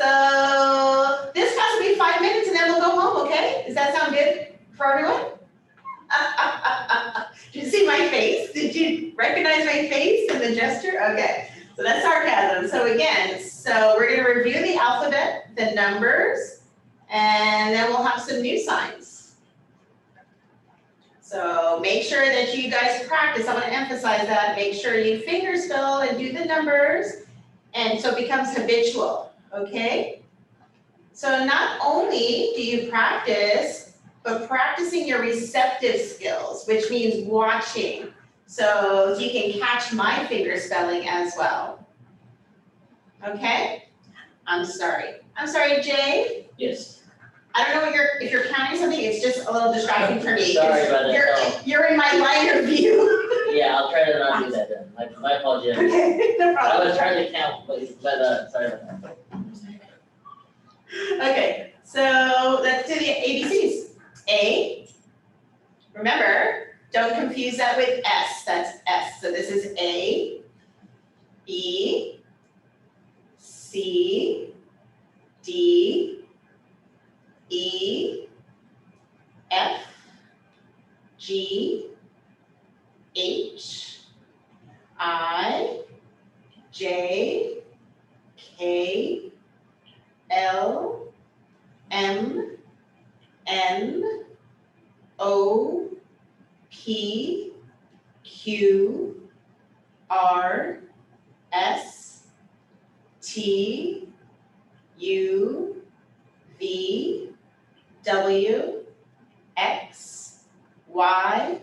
So this class will be 5 minutes and then we'll go home, okay? Does that sound good for everyone? Did you see my face? Did you recognize my face and the gesture? Okay, so that's sarcasm. So again, we're gonna review the alphabet, the numbers, and then we'll have some new signs. So make sure that you guys practice. I want to emphasize that. Make sure you finger spell and do the numbers, and so it becomes habitual, okay? So not only do you practice, but practicing your receptive skills, which means watching. So you can catch my finger spelling as well. Okay? I'm sorry, Jay? Yes. I don't know if you're counting something, it's just a little distracting for me. Sorry about that. You're in my line of view. Yeah, I'll try to not do that then. My apologies. Okay, no I problem. was trying to count, but sorry about that. Okay, so let's do the ABCs. A, remember, don't confuse that with S, that's S. So this is A, B, C, D, E, F, G, H, I, J, K, L, M, N, O, P, Q, R, S, T, U, V, W, X, Y,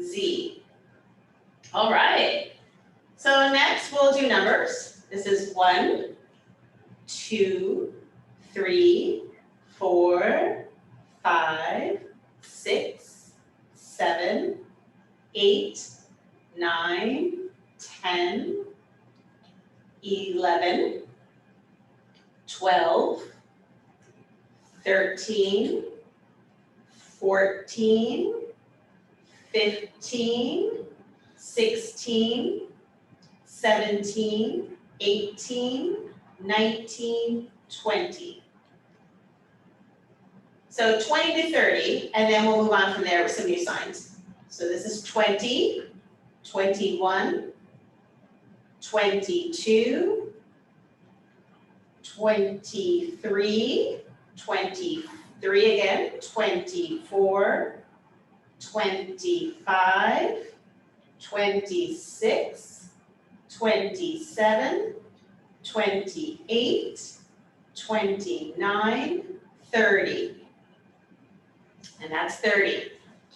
Z. All right. So next we'll do numbers. This is 1, 2, 3, 4, 5, 6, 7, 8, 9, 10, 11, 12, 13, 14, 15, 16, 17, 18, 19, 20. So 20 to 30, and then we'll move on from there with some new signs. So this is 20, 21, 22, 23, 23 again, 24, 25, 26, 27, 28, 29, 30. And that's 30.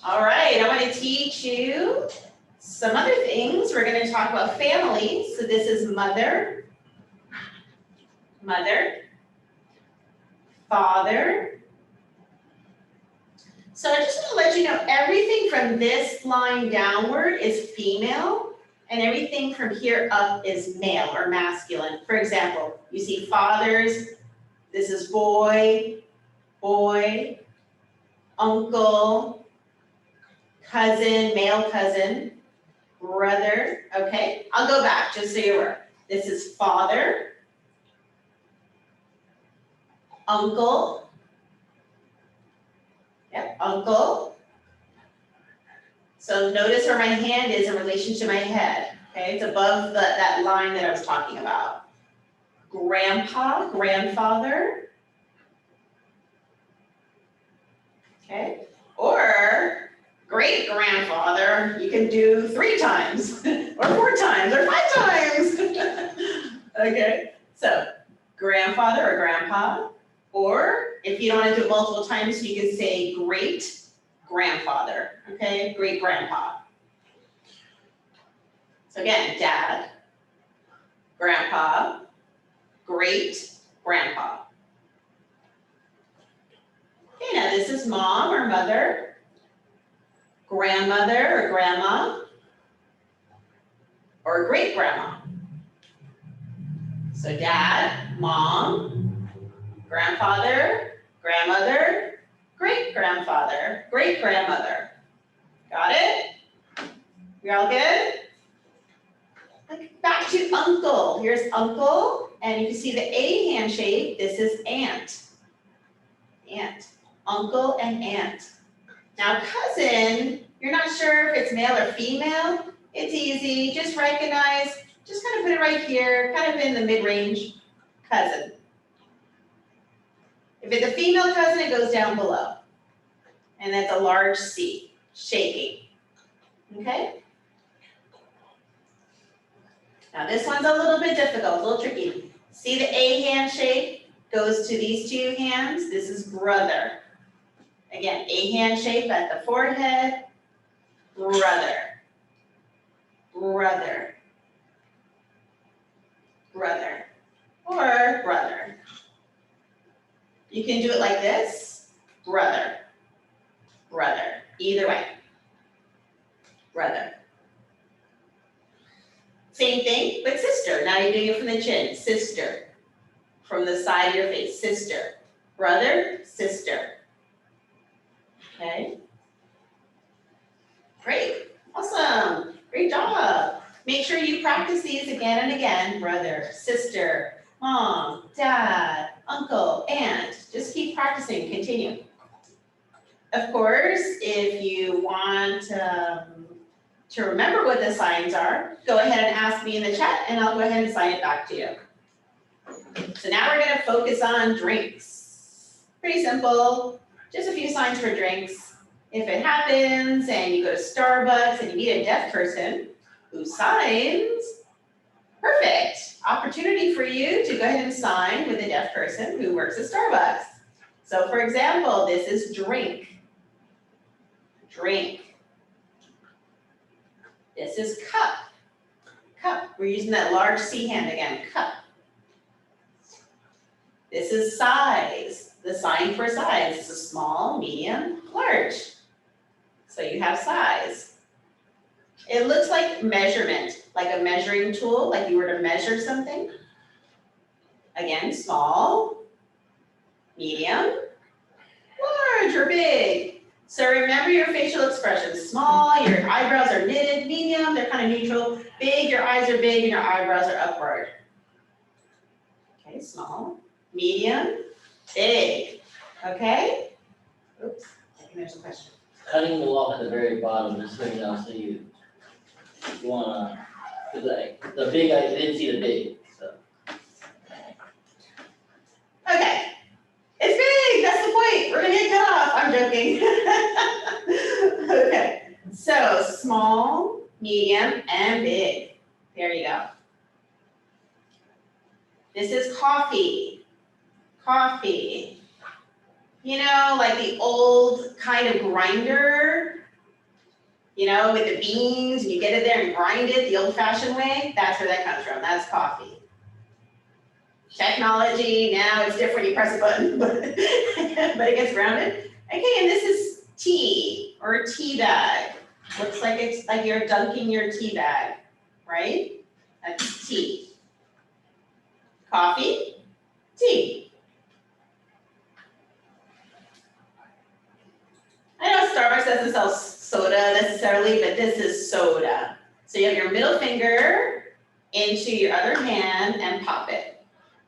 All right, I want to teach you some other things. We're going to talk about families. So this is mother, father. So I just want to let you know everything from this line downward is female, and everything from here up is male or masculine. For example, you see fathers, this is boy, uncle, cousin, male cousin, brother, okay? I'll go back just so you're aware. This is father, uncle, yep, uncle. So notice where my hand is in relation to my head, okay? It's above that line that I was talking about. Grandpa, grandfather, okay? Or great-grandfather, you can do 3 times, or 4 times, or 5 times. Okay, so grandfather or grandpa, or if you don't want to do it multiple times, you can say great-grandfather, okay? Great-grandpa. So again, dad, grandpa, great-grandpa. Okay, now this is mom or mother, grandmother or grandma, or great-grandma. So dad, mom, grandfather, grandmother, great-grandfather, great-grandmother. Got it? You're all good? Back to uncle. Here's uncle And if you see the A hand shape, this is aunt. Aunt, uncle and aunt. Now cousin, you're not sure if it's male or female. It's easy, just recognize, just kind of put it right here, kind of in the mid-range, cousin. If it's a female cousin, it goes down below. And that's a large C, shaking. Okay? Now this one's a little bit difficult, a little tricky. See the A hand shape goes to these two hands? This is brother. Again, A hand shape at the forehead, brother. Brother. Brother. Or brother. You can do it like this, brother. Brother. Either way. Brother. Same thing, but sister. Now you're doing it from the chin. Sister. From the side of your face. Sister. Brother, sister. Okay. Great. Awesome. Great job. Make sure you practice these again and again. Brother, sister, mom, dad, uncle, aunt. Just keep practicing. Continue. Of course, if you want to remember what the signs are, go ahead and ask me in the chat and I'll go ahead and sign it back to you. So now we're gonna focus on drinks. Pretty simple, just a few signs for drinks. If it happens and you go to Starbucks and you meet a deaf person who signs, perfect. Opportunity for you to go ahead and sign with a deaf person who works at Starbucks. So for example, this is drink. Drink. This is cup. Cup. We're using that large C hand again. Cup. This is size. The sign for size. This is small, medium, large. So you have size. It looks like measurement, like a measuring tool, like you were to measure something. Again, small, medium, large or big. So remember your facial expressions. Small, your eyebrows are knitted. Medium, they're kind of neutral. Big, your eyes are big and your eyebrows are upward. Okay, small, medium, big. Okay? Oops, I think there's a question. Cutting the wall at the very bottom, just so you know, so you wanna, cause like, the big, I didn't see the big, so. Okay, it's big, that's the point, we're gonna get cut off, I'm joking. Okay, so small, medium, and big, there you go. This is coffee, coffee. You know, like the old kind of grinder, you know, with the beans, and you get it there and grind it the old-fashioned way, that's where that comes from, that's coffee. Technology, now it's different, you press a button, but it gets grounded. Okay, and this is tea, or a tea bag. Looks like it's like you're dunking your tea bag, right? That's tea. Coffee, tea. I know Starbucks doesn't sell soda necessarily, but this is soda. So you have your middle finger into your other hand and pop it.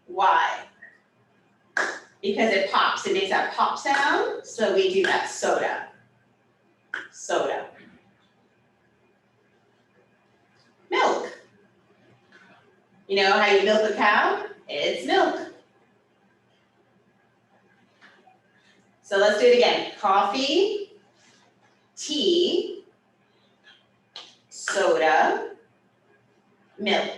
Why? Because it pops, it makes that pop sound, so we do that, soda. Soda. Milk. You know how you milk a cow? It's milk. So let's do it again. Coffee, tea, soda, milk.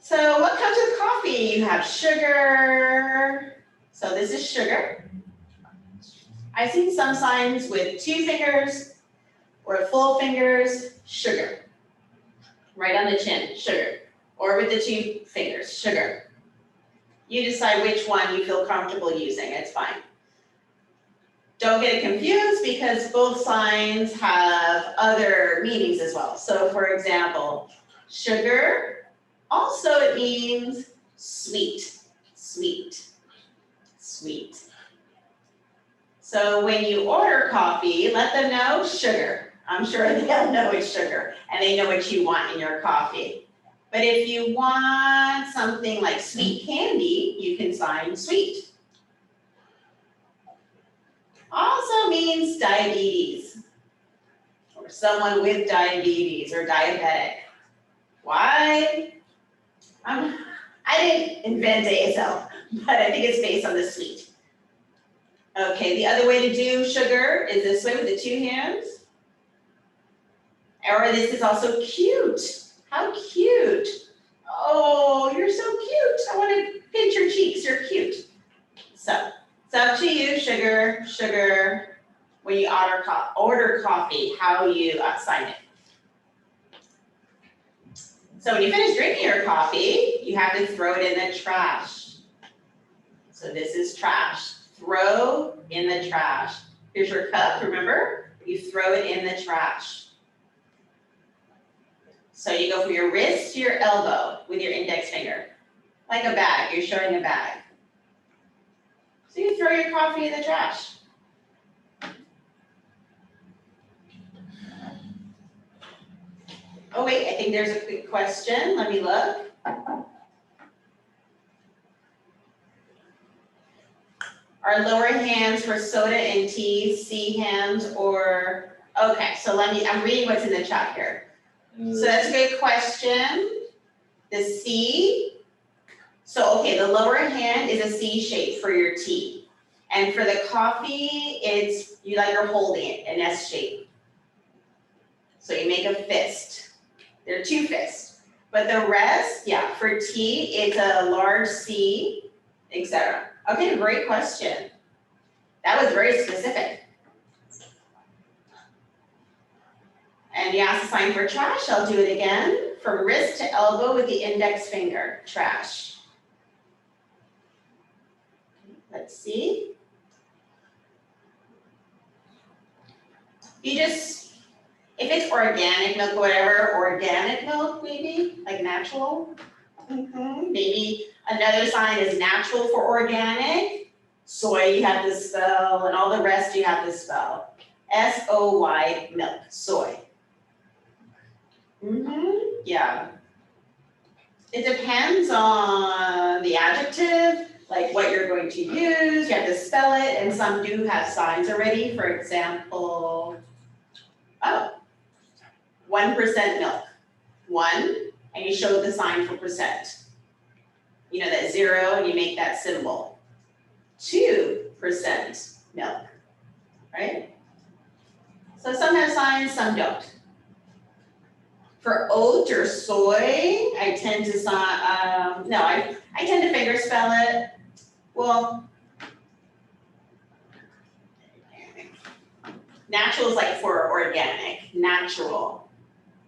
So what comes with coffee? You have sugar. So this is sugar. I've seen some signs with 2 fingers or full fingers, sugar. Right on the chin, sugar. Or with the 2 fingers, sugar. You decide which one you feel comfortable using, it's fine. Don't get confused because both signs have other meanings as well. So for example, sugar, also it means sweet, sweet, sweet. So when you order coffee, let them know sugar. I'm sure they'll know it's sugar and they know what you want in your coffee. But if you want something like sweet candy, you can sign sweet. Also means diabetes, or someone with diabetes or diabetic. Why? I didn't invent ASL, but I think it's based on the sweet. Okay, the other way to do sugar is this way with the two hands. Or this is also cute. How cute. Oh, you're so cute. I want to pinch your cheeks. You're cute. So it's up to you, sugar, sugar. When you order coffee, how you sign it. So when you finish drinking your coffee, you have to throw it in the trash. So this is trash. Throw in the trash. Here's your cup, remember? You throw it in the trash. So you go from your wrist to your elbow with your index finger. Like a bag, you're showing a bag. So you throw your coffee in the trash. Oh wait, I think there's a quick question. Let me look. Are lower hands for soda and tea, C hands or, okay, so I'm reading what's in the chat here. So that's a good question. The C, so okay, the lower hand is a C shape for your tea. And for the coffee, it's, you're holding it, an S shape. So you make a fist. There are two fists. But the rest, yeah, for tea, it's a large C, etc. Okay, great question. That was very specific. And you asked to sign for trash, I'll do it again. From wrist to elbow with the index finger, trash. Let's see. You just, if it's organic milk or whatever, organic milk maybe, like natural. Maybe another sign is natural for organic. Soy you have to spell, and all the rest you have to spell. S-O-Y, milk, soy. Yeah. It depends on the adjective, like what you're going to use, you have to spell it, and some do have signs already. For example, 1% milk. 1, and you show the sign for percent. You know that 0, and you make that symbol. 2% milk, right? So some have signs, some don't. For oat or soy, I tend to sign, I tend to finger spell it. Well, natural is like for organic, natural.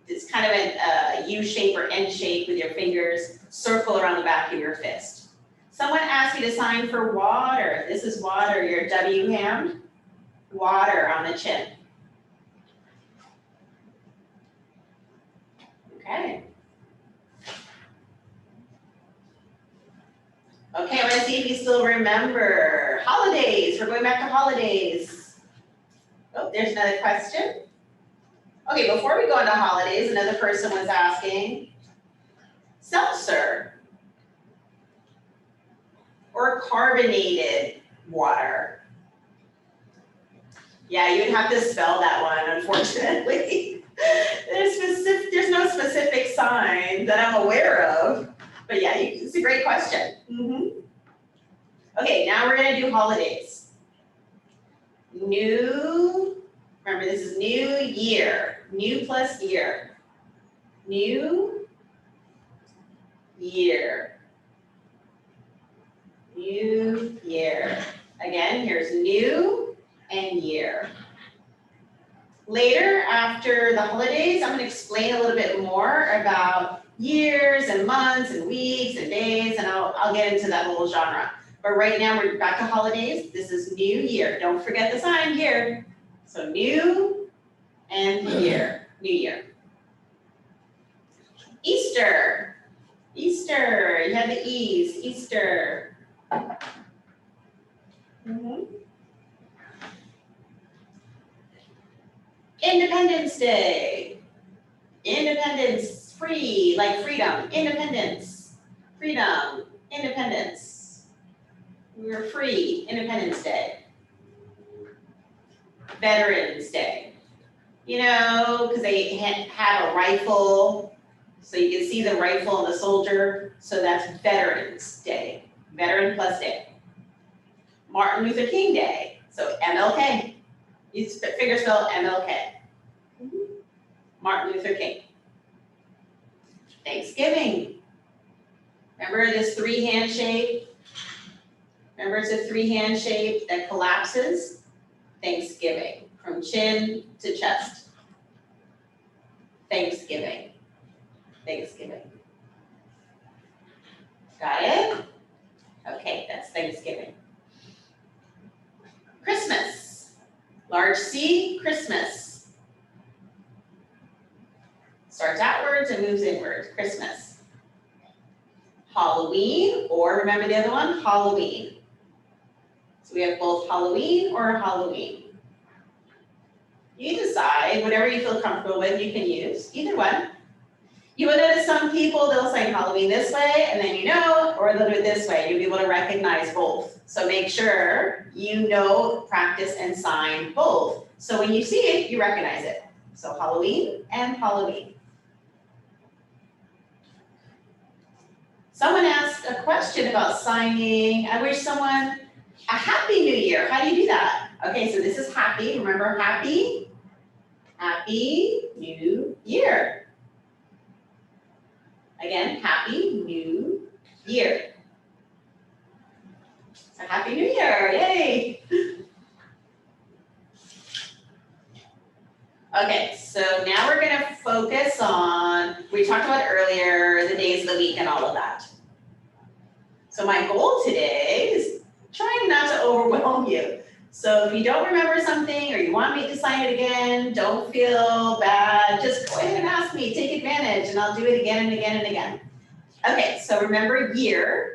It's kind of a U shape or N shape with your fingers, circle around the back of your fist. Someone asked you to sign for water. This is water, your W hand. Water on the chin. Okay. Okay, I want to see if you still remember. Holidays, we're going back to holidays. Oh, there's another question. Okay, before we go into holidays, another person was asking, seltzer or carbonated water? Yeah, you'd have to spell that one, unfortunately. There's no specific sign that I'm aware of, but yeah, it's a great question. Okay, now we're gonna do holidays. Remember this is new year, new plus year. New year. New year. Again, here's new and year. Later, after the holidays, I'm going to explain a little bit more about years and months and weeks and days, and I'll get into that whole genre. But right now, we're back to holidays. This is new year. Don't forget the sign here. So new and year, new year. Easter. Easter, you have the E's, Easter. Independence Day. Independence, free, like freedom, independence, freedom, independence. We're free, Independence Day. Veterans Day. You know, because they have a rifle, so you can see the rifle and the soldier, so that's Veterans Day, Veteran Plus Day. Martin Luther King Day, so MLK. You figure spell MLK. Martin Luther King. Thanksgiving. Remember this three-hand shape? Remember it's a three-hand shape that collapses? Thanksgiving, from chin to chest. Thanksgiving. Thanksgiving. Got it? Okay, that's Thanksgiving. Christmas. Large C, Christmas. Starts outwards and moves inwards, Christmas. Halloween, or remember the other one, Halloween. So we have both Halloween or Halloween. You decide, whatever you feel comfortable with, you can use, either one. You will notice some people, they'll say Halloween this way, and then you know, or they'll do it this way. You'll be able to recognize both. So make sure you know, practice, and sign both. So when you see it, you recognize it. So Halloween and Halloween. Someone asked a question about signing. I wish someone a Happy New Year. How do you do that? Okay, so this is happy. Remember happy? Happy New Year. Again, Happy New Year. So Happy New Year, yay! Okay, so now we're gonna focus on, we talked about earlier, the days of the week and all of that. So my goal today is trying not to overwhelm you. So if you don't remember something or you want me to sign it again, don't feel bad, just go ahead and ask me, take advantage, and I'll do it again and again and again. Okay, so remember year.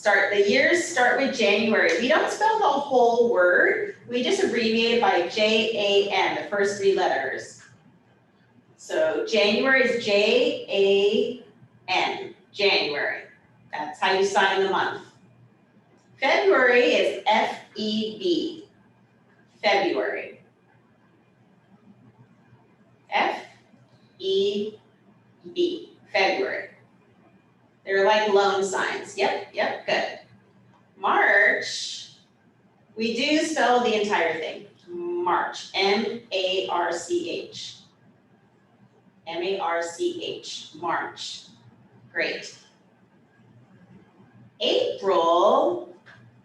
The years start with January. We don't spell the whole word, we just abbreviate it by J-A-N, the first three letters. So January is J-A-N, January. That's how you sign the month. February is F-E-B, February. F-E-B, February. They're like loan signs. Yep, good. March, we do spell the entire thing. March, M-A-R-C-H. M-A-R-C-H, March. Great. April,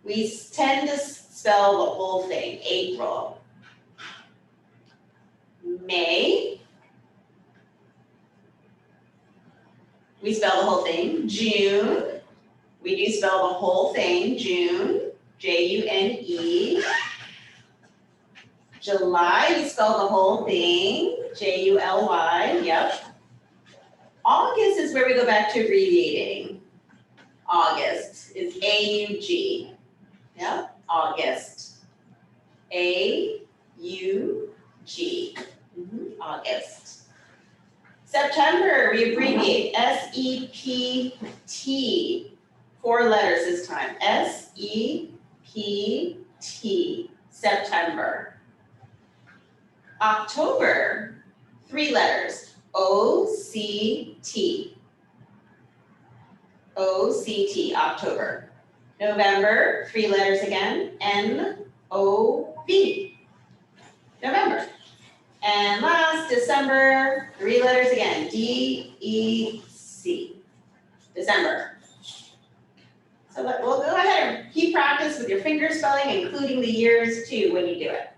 we tend to spell the whole thing, April. May, we spell the whole thing. June, we do spell the whole thing, June, J-U-N-E. July, we spell the whole thing, J-U-L-Y, yep. August is where we go back to abbreviating. August is A-U-G, yep, August. A-U-G, August. September, we abbreviate, S-E-P-T, 4 letters this time, S-E-P-T, September. October, 3 letters, O-C-T. O-C-T, October. November, 3 letters again, N-O-V, November. And last, December, 3 letters again, D-E-C, December. So we'll go ahead and keep practice with your finger spelling, including the years too when you do it.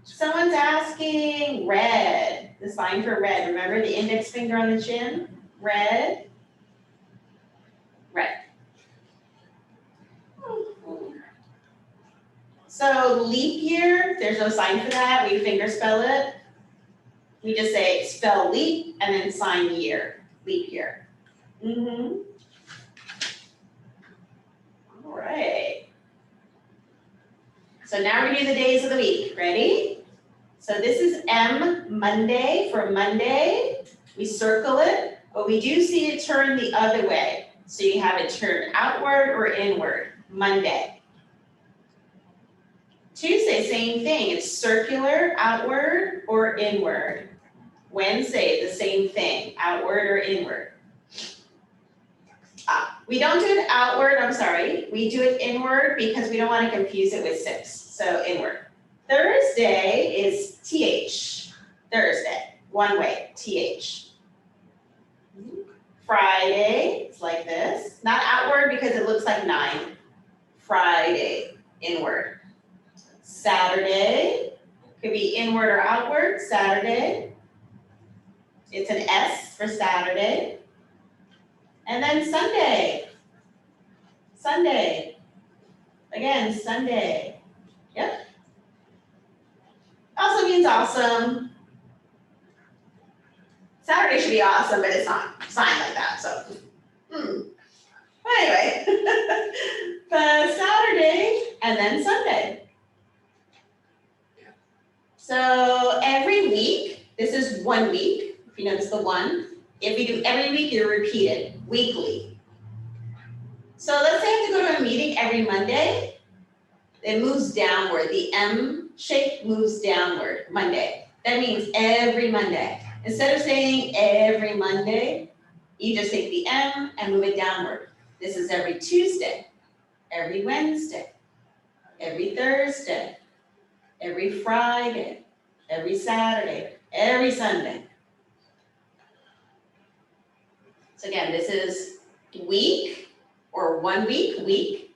Someone's asking red, the sign for red. Remember the index finger on the chin? Red. Red. So leap year, there's no sign for that. We finger spell it. We just say spell leap and then sign year, leap year. All right. So now we do the days of the week. Ready? So this is M, Monday, for Monday. We circle it, but we do see it turn the other way. So you have it turn outward or inward, Monday. Tuesday, same thing, it's circular, outward or inward. Wednesday, the same thing, outward or inward. We don't do it outward, I'm sorry, we do it inward because we don't want to confuse it with 6, so inward. Thursday is TH, Thursday, one way, TH. Friday, it's like this, not outward because it looks like 9. Friday, inward. Saturday, could be inward or outward, Saturday. It's an S for Saturday. And then Sunday. Sunday. Again, Sunday. Yep. Also means awesome. Saturday should be awesome, but it's not signed like that, so. Anyway, but Saturday and then Sunday. So every week, this is 1 week, if you notice the 1. If you do every week, you repeat it weekly. So let's say I have to go to a meeting every Monday. It moves downward. The M shape moves downward, Monday. That means every Monday. Instead of saying every Monday, you just take the M and move it downward. This is every Tuesday, every Wednesday, every Thursday, every Friday, every Saturday, every Sunday. So again, this is week or 1 week, week.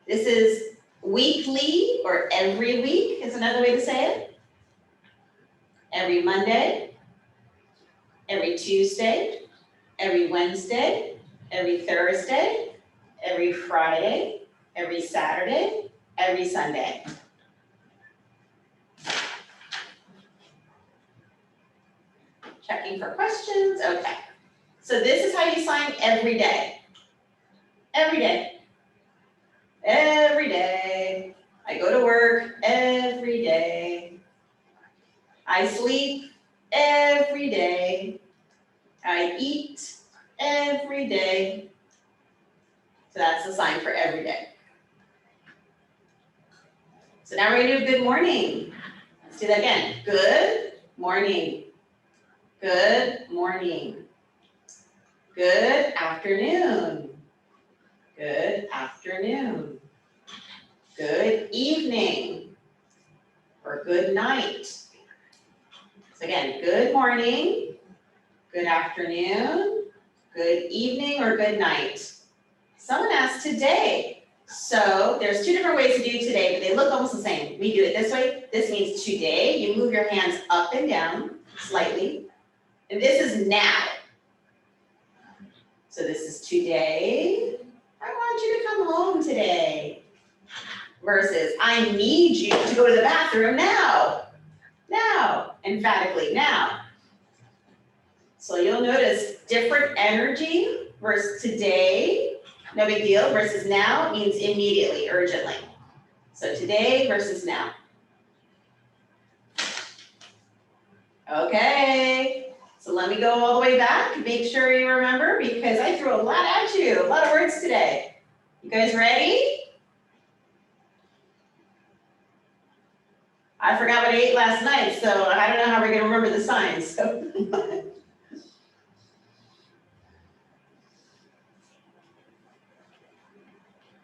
This is weekly or every week is another way to say it. Every Monday, every Tuesday, every Wednesday, every Thursday, every Friday, every Saturday, every Sunday. Checking for questions, okay. So this is how you sign every day. Every day. Every day. I go to work every day. I sleep every day. I eat every day. So that's the sign for every day. So now we're gonna do good morning. Let's do that again. Good morning. Good morning. Good afternoon. Good afternoon. Good evening. Or good night. So again, good morning, good afternoon, good evening, or good night. Someone asked today. So there's 2 different ways to do today, but they look almost the same. We do it this way. This means today. You move your hands up and down slightly. And this is now. So this is today. I want you to come home today. Versus I need you to go to the bathroom now. Now, emphatically now. So you'll notice different energy versus today, no big deal, versus now means immediately, urgently. So today versus now. Okay, so let me go all the way back, make sure you remember, because I threw a lot at you, a lot of words today. You guys ready? I forgot what I ate last night, so I don't know how we're gonna remember the signs, so.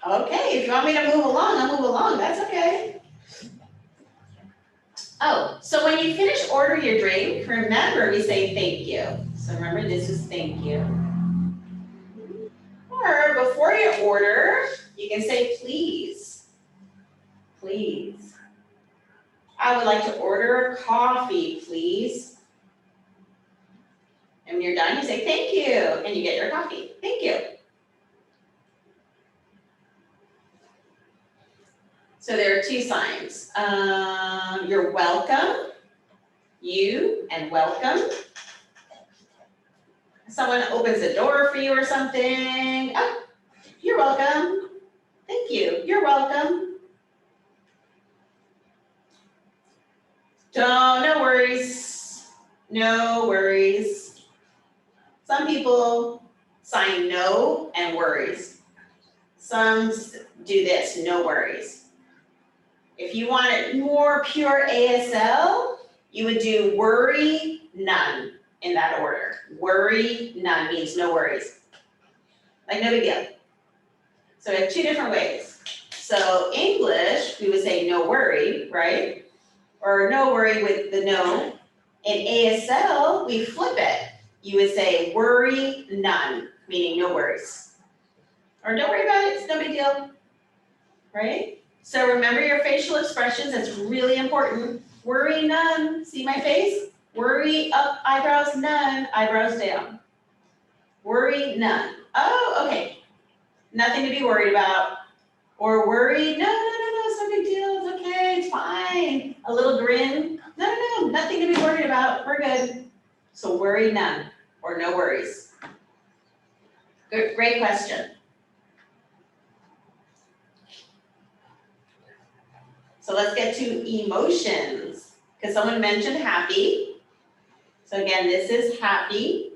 Okay, if you want me to move along, I'll move along, that's okay. Oh, so when you finish ordering your drink, remember we say thank you. So remember, this is thank you. Or before you order, you can say please. Please. I would like to order a coffee, please. And when you're done, you say thank you, and you get your coffee. Thank you. So there are 2 signs. You're welcome, you and welcome. Someone opens the door for you or something. Oh, you're welcome. Thank you. You're welcome. No worries. No worries. Some people sign no and worries. Some do this, no worries. If you want it more pure ASL, you would do worry, none in that order. Worry, none means no worries. Like no big deal. So we have two different ways. So English, we would say no worry, right? Or no worry with the no. In ASL, we flip it. You would say worry, none, meaning no worries. Or don't worry about it, it's no big deal, right? So remember your facial expressions, that's really important. Worry, none, see my face? Worry up, eyebrows, none, eyebrows down. Worry, none. Oh, okay. Nothing to be worried about. Or worried, no, it's no big deal, it's okay, it's fine. A little grin, no, nothing to be worried about, we're good. So worry, none, or no worries. Good, great question. So let's get to emotions, because someone mentioned happy. So again, this is happy.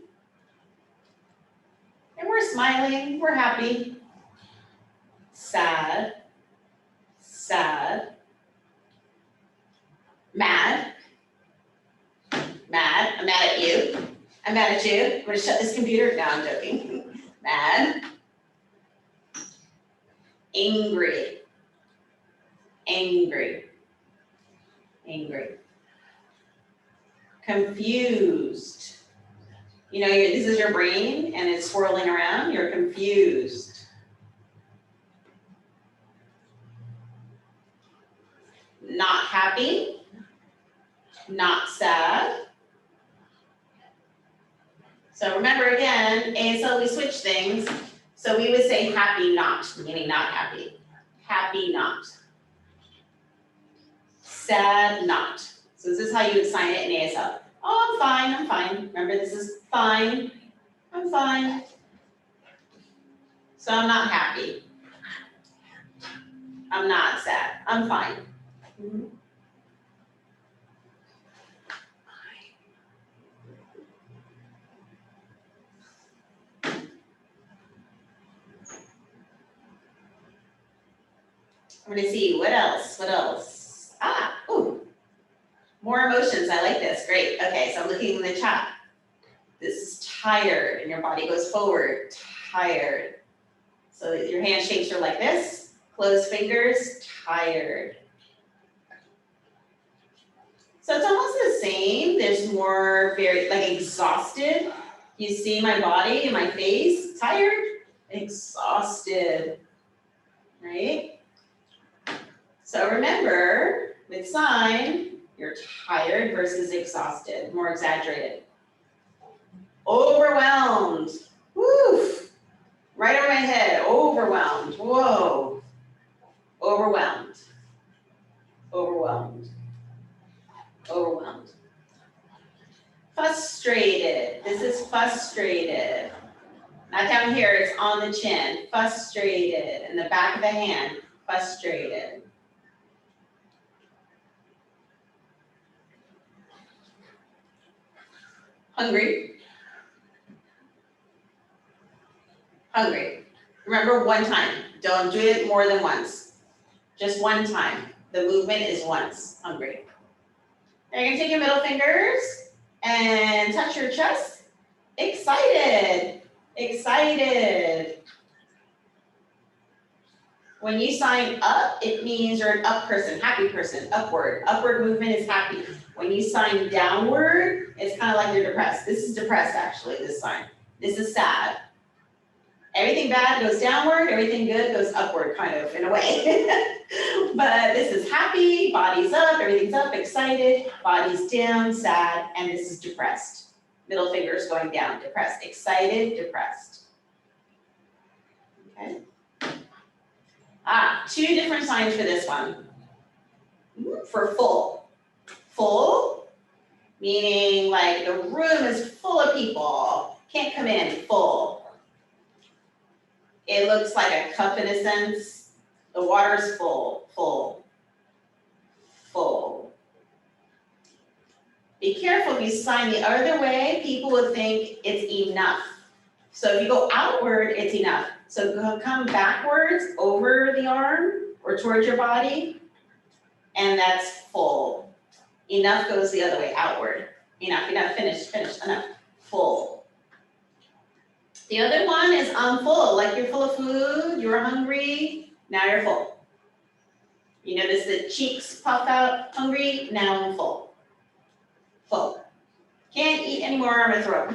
And we're smiling, we're happy. Sad, sad. Mad, I'm mad at you. I'm mad at you. I'm gonna shut this computer. No, I'm joking. Mad. Angry. Confused. You know, this is your brain and it's swirling around. You're confused. Not happy. Not sad. So remember again, ASL, we switch things. So we would say happy not, meaning not happy. Happy not. Sad not. So this is how you would sign it in ASL. Oh, I'm fine. Remember, this is fine. I'm fine. So I'm not happy. I'm not sad. I'm fine. Mm-hmm. I'm gonna see, what else? More emotions, I like this, great. Okay, so I'm looking in the chat. This is tired, and your body goes forward, tired. So your handshakes are like this, closed fingers, tired. So it's almost the same, there's more very, like exhausted. You see my body and my face, tired, exhausted, right? So remember, with sign, you're tired versus exhausted, more exaggerated. Overwhelmed, woof, right over my head, overwhelmed, whoa. Overwhelmed. Frustrated, this is frustrated. Not down here, it's on the chin, frustrated, in the back of the hand, frustrated. Hungry. Remember, one time, don't do it more than once. Just one time, the movement is once, hungry. Now you're gonna take your middle fingers and touch your chest. Excited. When you sign up, it means you're an up person, happy person, upward. Upward movement is happy. When you sign downward, it's kind of like you're depressed. This is depressed, actually, this sign. This is sad. Everything bad goes downward, everything good goes upward, kind of, in a way. But this is happy, body's up, everything's up, excited, body's down, sad, and this is depressed. Middle finger's going down, depressed, excited, depressed. Okay. Two different signs for this one. For full. Full, meaning like the room is full of people, can't come in, full. It looks like a cup in a sense. The water's full. Be careful, if you sign the other way, people will think it's enough. So if you go outward, it's enough. So come backwards over the arm or towards your body, and that's full. Enough goes the other way, outward. Enough, finish, enough, full. The other one is I'm full, like you're full of food, you're hungry, now you're full. You notice the cheeks puff out, hungry, now I'm full. Full. Can't eat anymore, I'm gonna throw.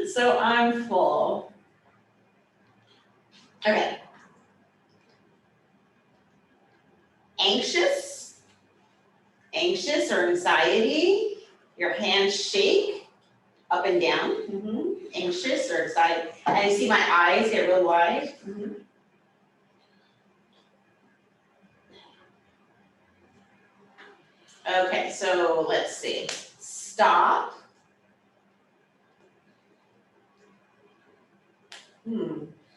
So I'm full. Okay. Anxious or anxiety, your hands shake up and down. Anxious or excited. And you see my eyes get real wide. Okay, so let's see. Stop.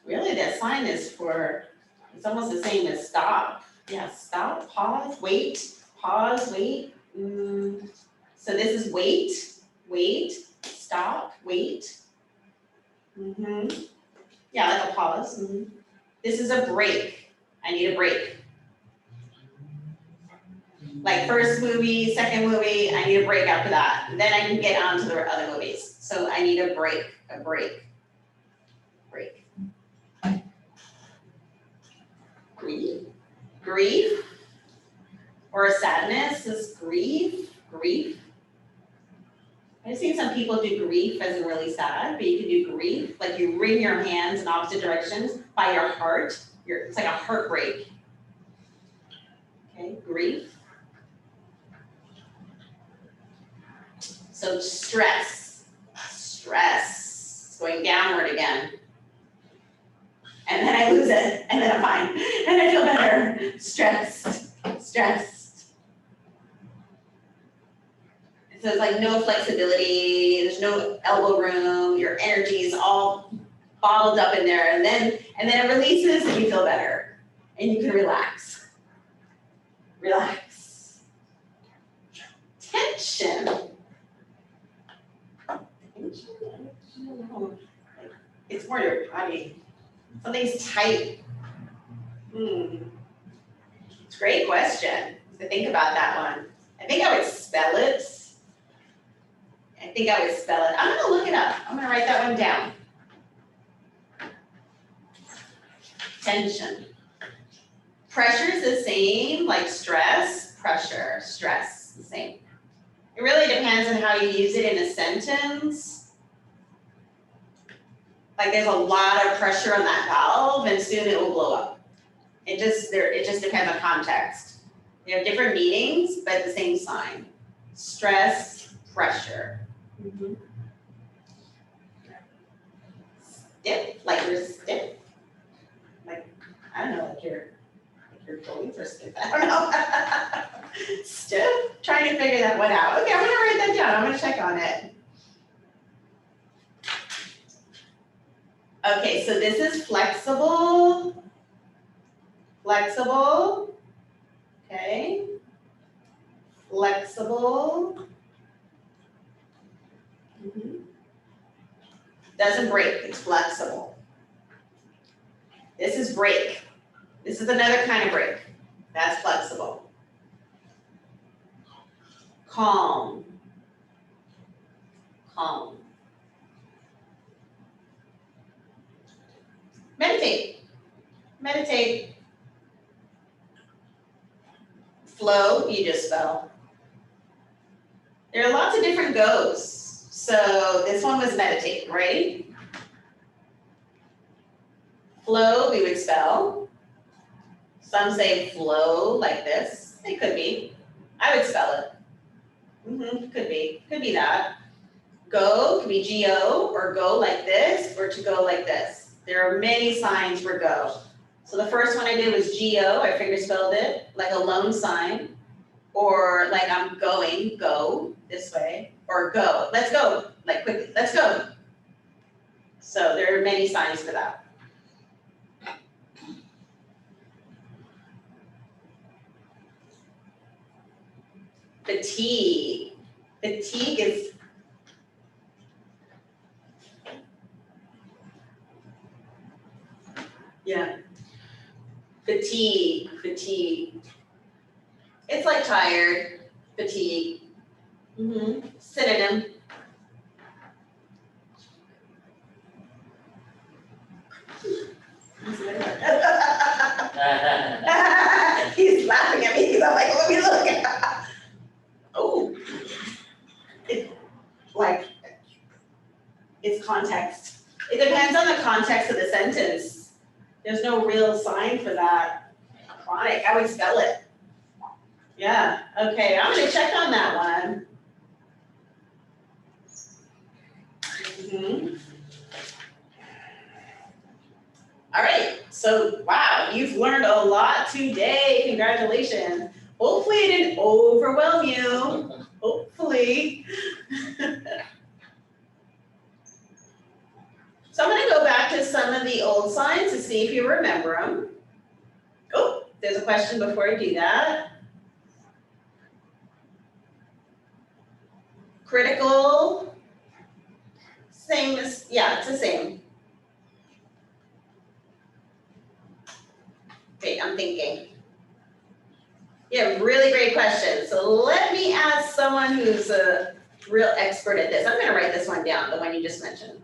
Really, that sign is for, it's almost the same as stop. Yeah, stop, pause, wait, pause, wait. So this is wait, stop, wait. Yeah, like a pause. This is a break. I need a break. Like first movie, second movie, I need a break after that. And then I can get on to the other movies. So I need a break. Grief, or sadness is grief. I've seen some people do grief as in really sad, but you can do grief, like you wring your hands in opposite directions by your heart. It's like a heartbreak. Okay, grief. So stress, it's going downward again. And then I lose it, and then I'm fine, and I feel better. Stressed. So it's like no flexibility, there's no elbow room, your energy is all bottled up in there, and then it releases and you feel better. And you can relax. Tension. It's more your body. Something's tight. It's a great question to think about that one. I think I would spell it. I'm gonna look it up. I'm gonna write that one down. Tension. Pressure is the same, like stress, pressure, stress, the same. It really depends on how you use it in a sentence. Like there's a lot of pressure on that valve and soon it will blow up. It just depends on context. They have different meanings, but the same sign. Stress, pressure. Stiff, like you're stiff. Like, I don't know, like you're going for stiff, I don't know. Stiff, trying to figure that one out. Okay, I'm gonna write that down, I'm gonna check on it. Okay, so this is flexible, okay, flexible. Doesn't break, it's flexible. This is break. This is another kind of break. That's flexible. Calm. Meditate. Flow, you just spell. There are lots of different goes. So this one was meditate, right? Flow, we would spell. Some say flow like this. It could be. I would spell it. Could be that. Go could be G-O, or go like this, or to go like this. There are many signs for go. So the first one I did was G-O, I finger spelled it, like a loan sign, or like I'm going, go this way, or go, let's go, like quickly, let's go. So there are many signs for that. Fatigue. Fatigue is. Yeah. Fatigue. It's like tired, fatigue. Synonym. He's laughing at me because I'm like, let me look. Oh. It's context. It depends on the context of the sentence. There's no real sign for that. Chronic, I would spell it. Yeah, okay, I'm gonna check on that one. All right, so wow, you've learned a lot today. Congratulations. Hopefully it didn't overwhelm you. Hopefully. So I'm gonna go back to some of the old signs to see if you remember them. Oh, there's a question before I do that. Critical, same as, yeah, it's the same. Wait, I'm thinking. Yeah, really great question. So let me ask someone who's a real expert at this. I'm gonna write this one down, the one you just mentioned.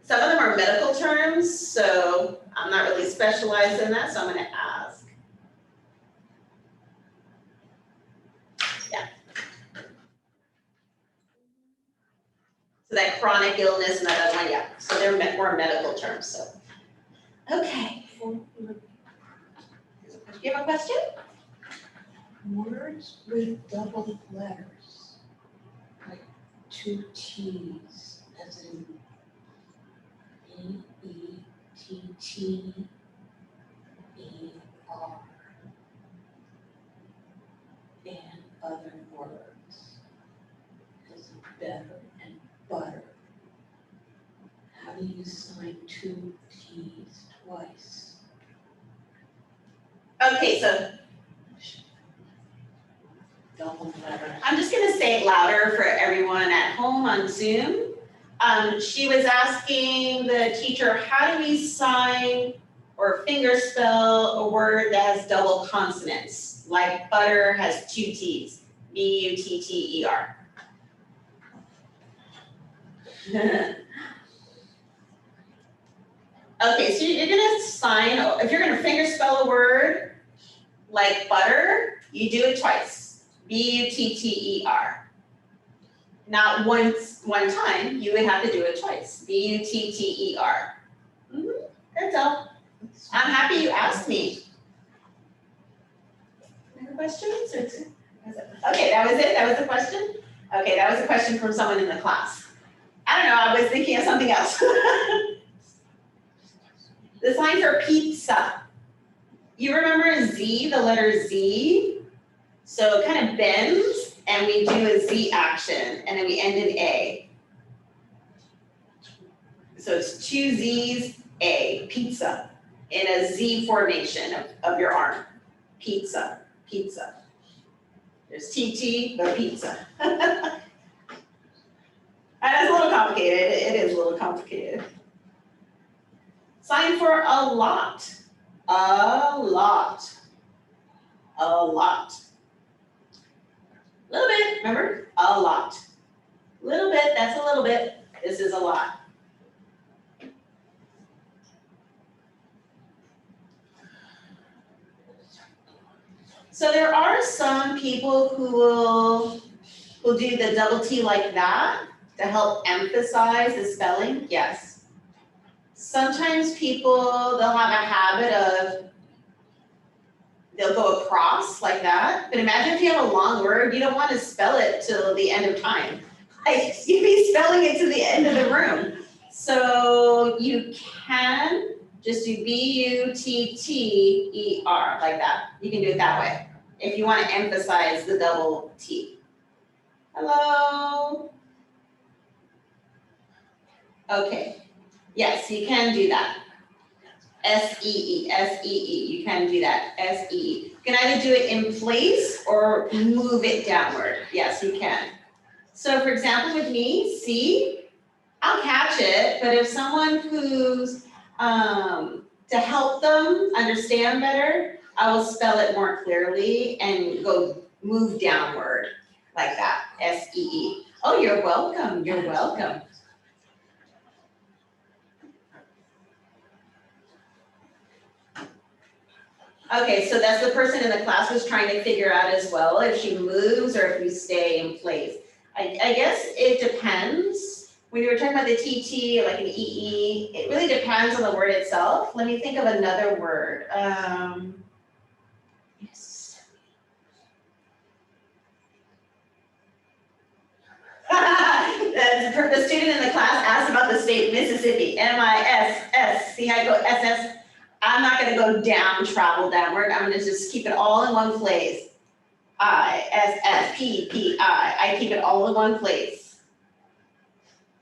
Some of them are medical terms, so I'm not really specialized in that, so I'm gonna ask. Yeah. So that chronic illness and that other one, yeah. So they're more medical terms, so. Okay. Do you have a question? Words with double letters, like two T's, as in BETTER, and other words, as better and butter. How do you sign two T's twice? Okay, so Double letters. I'm just gonna say it louder for everyone at home on Zoom. She was asking the teacher, how do we sign or finger spell a word that has double consonants? Like butter has two T's, B-U-T-T-E-R. Okay, so you're gonna sign, if you're gonna finger spell a word like butter, you do it twice, B-U-T-T-E-R. Not one time, you would have to do it twice, B-U-T-T-E-R. That's all. I'm happy you asked me. Any questions? Okay, that was it? That was the question? Okay, that was a question from someone in the class. I don't know, I was thinking of something else. The sign for pizza. You remember Z, the letter Z? So it kind of bends and we do a Z action and then we end in A. So it's two Z's, A, pizza, in a Z formation of your arm. Pizza, pizza. There's TT, but pizza. And it's a little complicated, it is a little complicated. Sign for a lot, a lot, a lot. Little bit, remember, a lot. Little bit, that's a little bit, this is a lot. So there are some people who will do the double T like that to help emphasize the spelling, yes. Sometimes people, they'll have a habit of, they'll go across like that, but imagine if you have a long word, you don't want to spell it till the end of time. Like, you'd be spelling it to the end of the room. So you can just do B-U-T-T-E-R like that. You can do it that way, if you want to emphasize the double T. Hello? Okay, yes, you can do that. S-E-E, S-E-E, you can do that, S-E-E. You can either do it in place or move it downward, yes, you can. So for example, with me, see, I'll catch it, but if someone who's, to help them understand better, I will spell it more clearly and move downward like that, S-E-E. Oh, you're welcome, you're welcome. Okay, so that's the person in the class was trying to figure out as well, if she moves or if you stay in place. I guess it depends. When you were talking about the TT, like an EE, it really depends on the word itself. Let me think of another word. Yes. The student in the class asked about the state Mississippi, M-I-S-S. See how I go S-S? I'm not gonna go down, travel downward. I'm gonna just keep it all in one place. I-S-S-P-P-I. I keep it all in one place.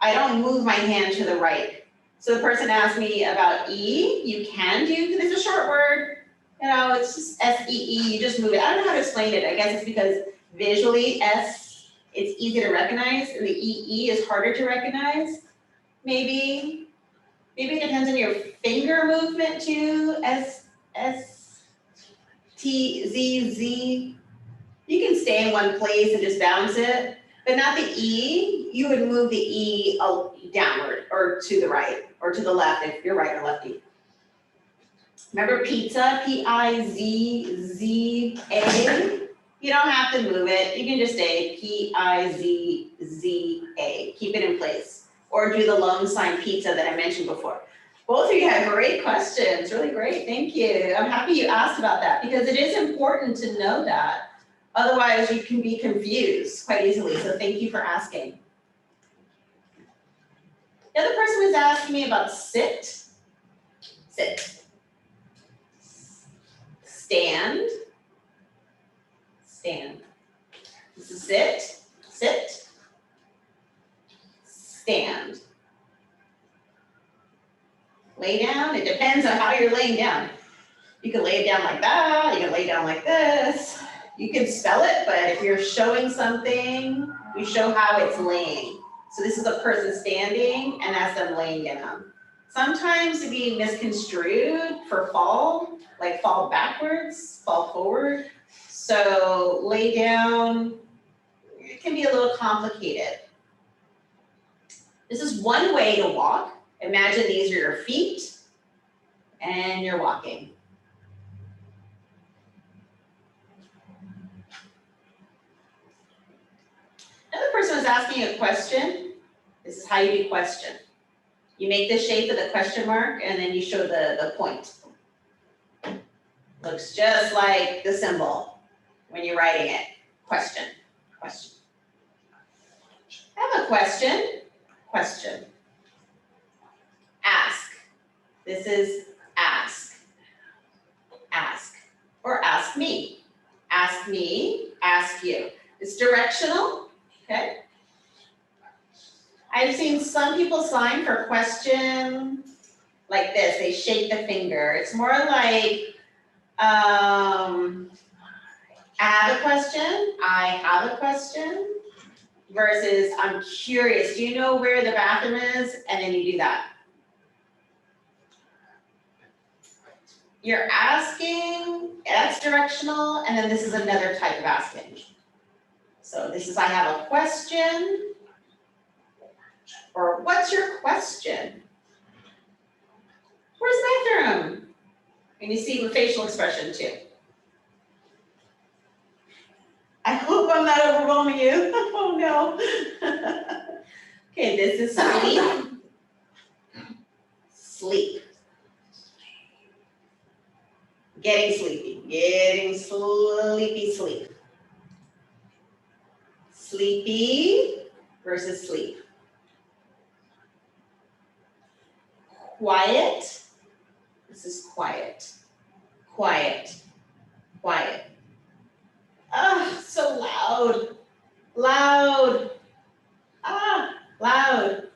I don't move my hand to the right. So the person asked me about E, you can do, because it's a short word. You know, it's just S-E-E, you just move it. I don't know how to explain it. I guess it's because visually S, it's easy to recognize, and the E-E is harder to recognize. Maybe it depends on your finger movement too, S-T-Z-Z. You can stay in one place and just bounce it, but not the E. You would move the E downward or to the right or to the left if you're right or lefty. Remember pizza, P-I-Z-Z-A? You don't have to move it. You can just say P-I-Z-Z-A. Keep it in place. Or do the loan sign pizza that I mentioned before. Both of you had great questions, really great, thank you. I'm happy you asked about that because it is important to know that. Otherwise you can be confused quite easily, so thank you for asking. The other person was asking me about sit. Sit. Stand. Stand. This is sit, sit. Stand. Lay down, it depends on how you're laying down. You can lay it down like that, you can lay down like this. You can spell it, but if you're showing something, you show how it's laying. So this is a person standing and that's them laying down. Sometimes it be misconstrued for fall, like fall backwards, fall forward. So lay down, it can be a little complicated. This is one way to walk. Imagine these are your feet and you're walking. Another person was asking a question. This is how you do question. You make the shape of the question mark and then you show the point. Looks just like the symbol when you're writing it. Question, question. I have a question, question. Ask. This is ask. Ask. Or ask me. Ask me, ask you. It's directional, okay? I've seen some people sign for question like this. They shake the finger. It's more like, I have a question, I have a question, versus I'm curious. Do you know where the bathroom is? And then you do that. You're asking, that's directional, and then this is another type of asking. So this is, I have a question, or what's your question? Where's the bathroom? And you see the facial expression too. I hope I'm not overwhelming you. Oh no. Okay, this is sleep. Sleep. Getting sleepy, sleep. Sleepy versus sleep. Quiet, this is quiet. Quiet, quiet. Ah, so loud, loud. Ah, loud.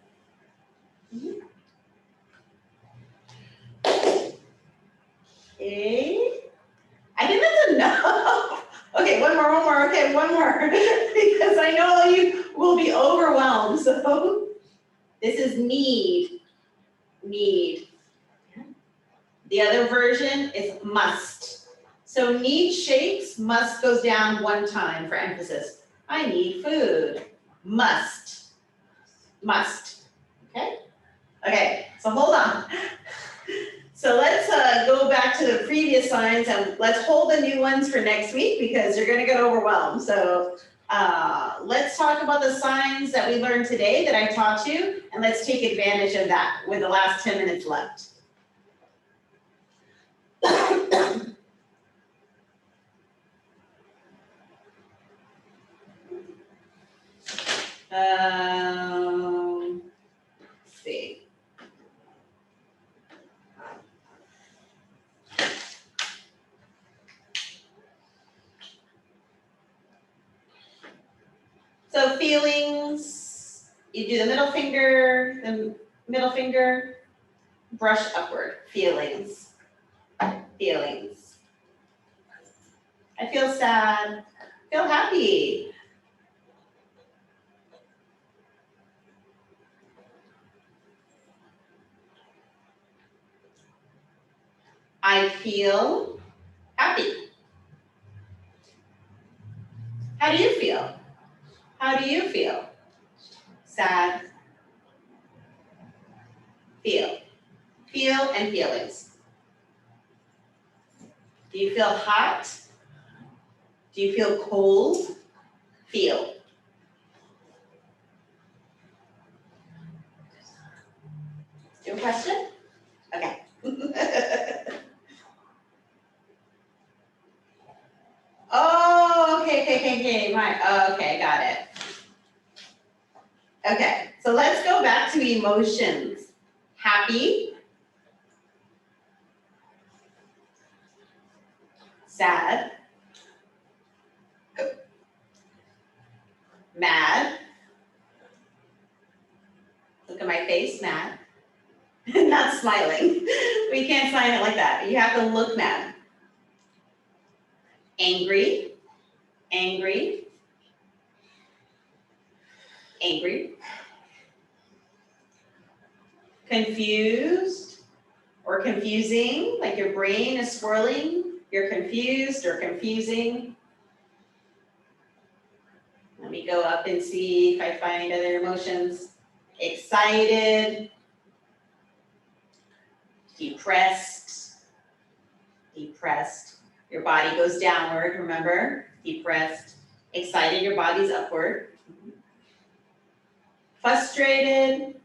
Okay. I think that's enough. Okay, one more, okay, one more. Because I know you will be overwhelmed, so this is need. Need. The other version is must. So need shapes, must goes down one time for emphasis. I need food. Must. Must. Okay? Okay, so hold on. So let's go back to the previous signs and let's hold the new ones for next week because you're gonna get overwhelmed. So let's talk about the signs that we learned today that I taught you, and let's take advantage of that with the last 10 minutes left. Let's see. So feelings, you do the middle finger, brush upward, feelings, feelings. I feel sad, feel happy. I feel happy. How do you feel? How do you feel? Sad. Feel. Feel and feelings. Do you feel hot? Do you feel cold? Feel. Do you have a question? Okay. Oh, okay, okay, got it. Okay, so let's go back to emotions. Happy, sad, mad. Look at my face, mad. Not smiling. We can't sign it like that. You have to look mad. Angry, angry, angry. Confused or confusing, like your brain is swirling. You're confused or confusing. Let me go up and see if I find other emotions. Excited, depressed, depressed. Your body goes downward, remember? Depressed. Excited, your body's upward. Frustrated.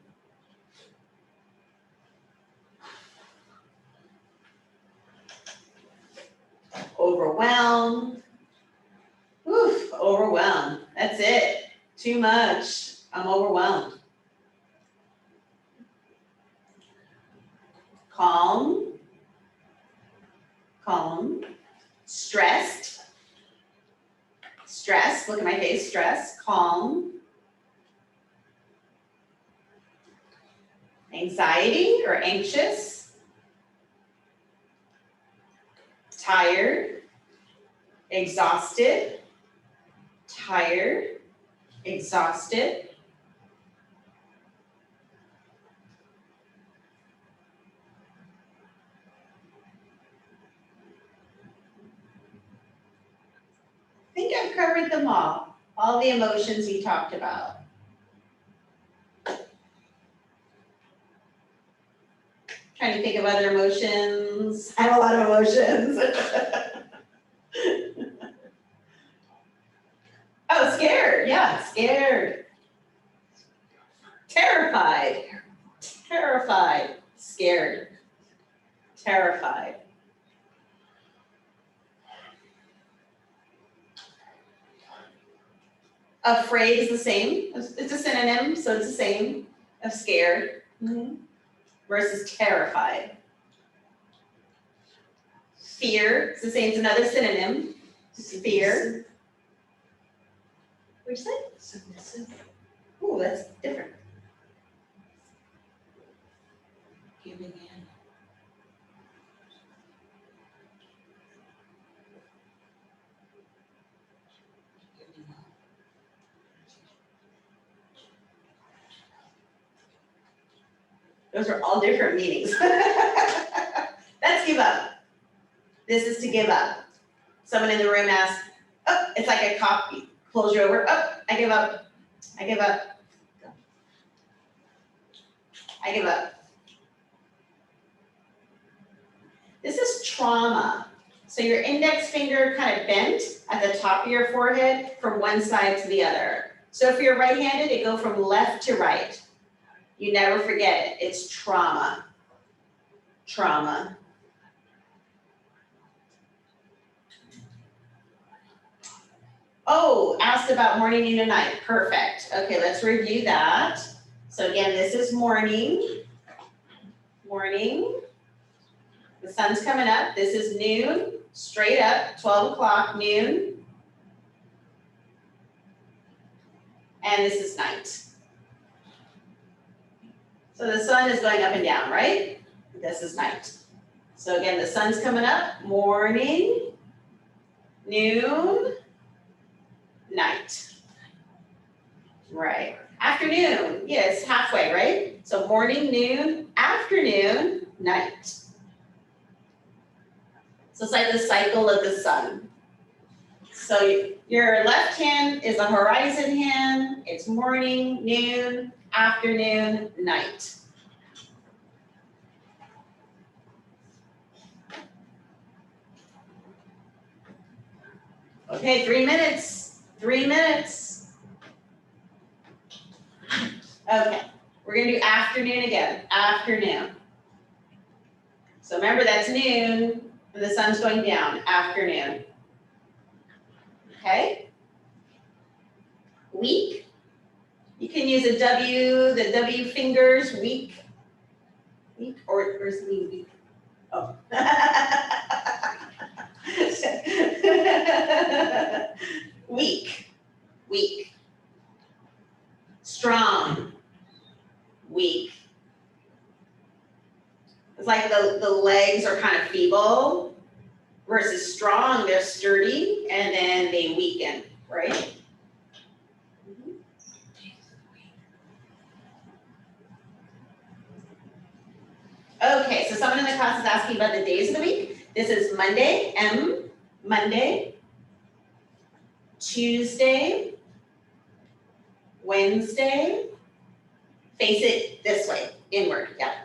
Overwhelmed. Oof, overwhelmed. That's it. Too much. I'm overwhelmed. Calm. Calm. Stressed. Stressed. Look at my face. Stressed. Calm. Anxiety or anxious. Tired. Exhausted. Tired. Exhausted. I think I've covered them all the emotions we talked about. Trying to think of other emotions. I have a lot of emotions. Oh, scared, yeah, scared. Terrified, terrified, scared, terrified. Afraid is the same, it's a synonym, so it's the same, of scared versus terrified. Fear, it's the same, it's another synonym, fear. What'd you say? Submissive. Ooh, that's different. Giving in. Those are all different meanings. That's give up. This is to give up. Someone in the room asks, oh, it's like a cop pulls you over. Oh, I give up. I give up. I give up. This is trauma. So your index finger kind of bent at the top of your forehead from one side to the other. So if you're right-handed, it go from left to right. You never forget it. It's trauma. Trauma. Oh, asked about morning, noon, and night. Perfect. Okay, let's review that. So again, this is morning. Morning. The sun's coming up. This is noon, straight up, 12 o'clock, noon. And this is night. So the sun is going up and down, right? This is night. So again, the sun's coming up, morning, noon, night. Right. Afternoon, yeah, it's halfway, right? So morning, noon, afternoon, night. So it's like the cycle of the sun. So your left hand is a horizon hand. It's morning, noon, afternoon, night. Okay, 3 minutes. 3 minutes. Okay, we're gonna do afternoon again. Afternoon. So remember, that's noon. And the sun's going down, afternoon. Okay? Week. You can use a W, the W fingers, week. Week, or is it week? Oh. Weak, weak. Strong, weak. It's like the legs are kind of feeble versus strong, they're sturdy, and then they weaken, right? Okay, so someone in the class is asking about the days of the week. This is Monday, Monday, Tuesday, Wednesday. Face it this way, inward, yeah.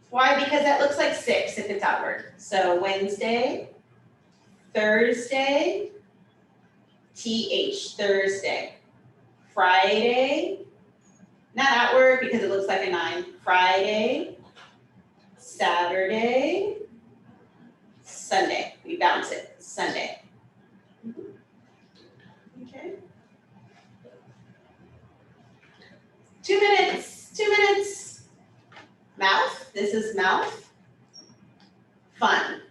Why? Because that looks like 6 if it's outward. So Wednesday, Thursday, TH, Thursday. Friday, not outward because it looks like a 9. Friday, Saturday, Sunday. We bounce it, Sunday. Okay. 2 minutes, 2 minutes. Mouth, this is mouth. Fun.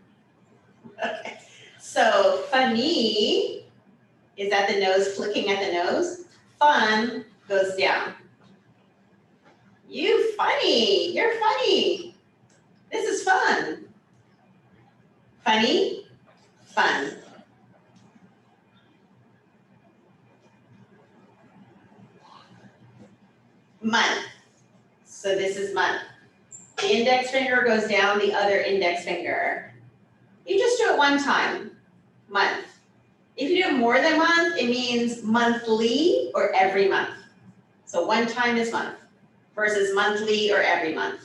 Okay, so funny is at the nose, flicking at the nose. Fun goes down. You funny, you're funny. This is fun. Funny, fun. Month, so this is month. The index finger goes down the other index finger. You just do it one time, month. If you do more than month, it means monthly or every month. So one time is month versus monthly or every month.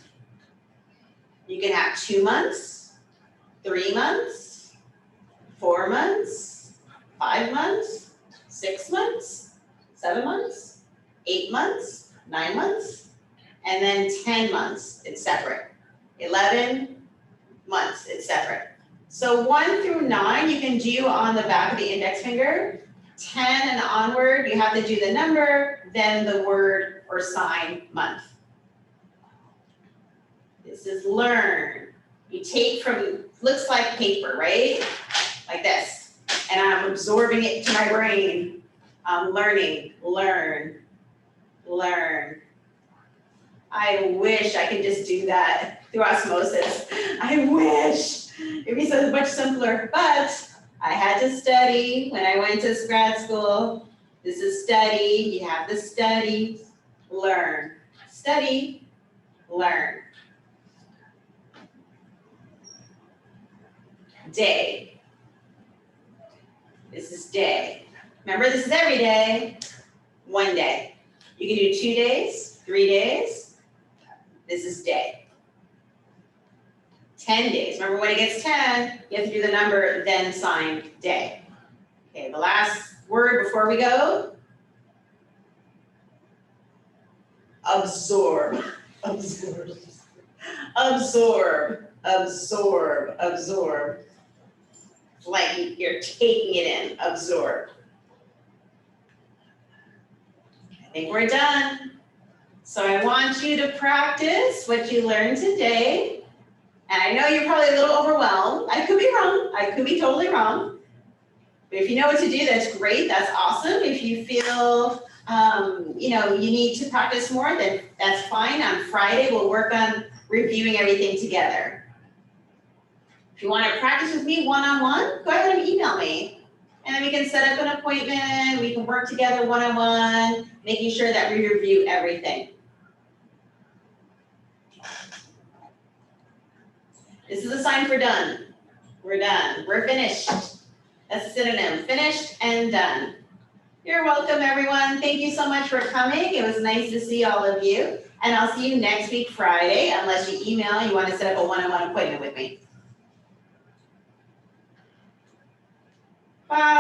You can have 2 months, 3 months, 4 months, 5 months, 6 months, 7 months, 8 months, 9 months, and then 10 months, it's separate. 11 months, it's separate. So 1 through 9, you can do on the back of the index finger. 10 and onward, you have to do the number, then the word or sign, month. This is learn. You take from, looks like paper, right? Like this. And I'm absorbing it to my brain. I'm learning, learn, learn. I wish I could just do that through osmosis. I wish it'd be so much simpler, but I had to study when I went to grad school. This is study, you have to study, learn. Study, learn. day. This is day. Remember, this is every day, 1 day. You can do 2 days, 3 days. This is day. 10 days. Remember, when it gets 10, you have to do the number, then sign day. Okay, the last word before we go. Absorb. Absorb. Absorb. Absorb. Absorb. Like you're taking it in. Absorb. I think we're done. So I want you to practice what you learned today. And I know you're probably a little overwhelmed. I could be wrong. I could be totally wrong. But if you know what to do, that's great. That's awesome. If you feel you need to practice more, then that's fine. On Friday, we'll work on reviewing everything together. If you want to practice with me one-on-one, go ahead and email me. And then we can set up an appointment. We can work together one-on-one, making sure that we review everything. This is a sign for done. We're done. We're finished. That's a synonym. Finished and done. You're welcome, everyone. Thank you so much for coming. It was nice to see all of you. And I'll see you next week, Friday, unless you email, you want to set up a one-on-one appointment with me. Bye.